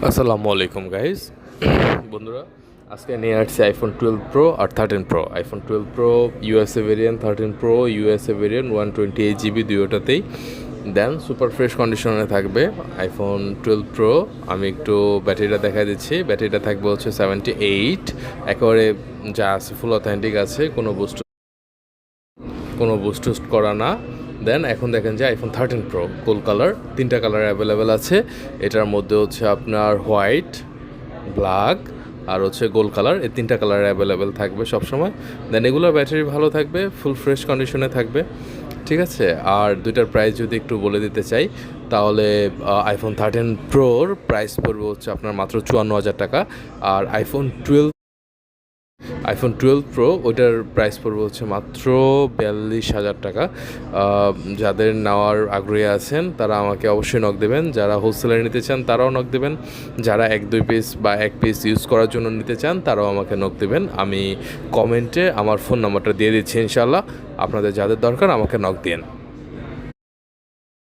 আসসালামু আলাইকুম গাইজ বন্ধুরা, আজকে নিয়ে আসছি আইফোন 12 প্রো আর 13 pro. IPhone 12 pro USA variant, 13 pro USA variant, 128 GB দুইটাতেই। দেন সুপার ফ্রেশ কন্ডিশনে থাকবে আইফোন 12 প্রো। আমি একটু ব্যাটারিটা দেখা দিচ্ছি। ব্যাটারিটা থাকবে হচ্ছে 78, একেবারে যা আছে ফুল অথেন্টিক আছে, কোনো বুস্ট করা না। দেন এখন দেখেন যে আইফোন 13 প্রো গোল্ড কালার, 3টা কালার অ্যাভেলেবেল আছে। এটার মধ্যে হচ্ছে আপনার হোয়াইট, ব্ল্যাক আর হচ্ছে গোল্ড কালার, এই 3টা কালার অ্যাভেলেবেল থাকবে সবসময়। দেন এগুলোর ব্যাটারি ভালো থাকবে, ফুল ফ্রেশ কন্ডিশনে থাকবে, ঠিক আছে। আর দুইটার প্রাইস যদি একটু বলে দিতে চাই, তাহলে আইফোন 13 প্রোর প্রাইস পড়বে হচ্ছে আপনার মাত্র 54,000 টাকা। আর আইফোন 12 প্রো ওইটার প্রাইস পড়বে হচ্ছে মাত্র 42,000 টাকা। যাদের নেওয়ার আগ্রহী আছেন তারা আমাকে অবশ্যই নক দেবেন। যারা হোলসেলে নিতে চান তারাও নক দেবেন। যারা 1-2 পিস বা 1 পিস ইউজ করার জন্য নিতে চান তারাও আমাকে নক দেবেন। আমি কমেন্টে আমার ফোন নাম্বারটা দিয়ে দিচ্ছি, ইনশাল্লাহ আপনাদের যাদের দরকার আমাকে নক দিন।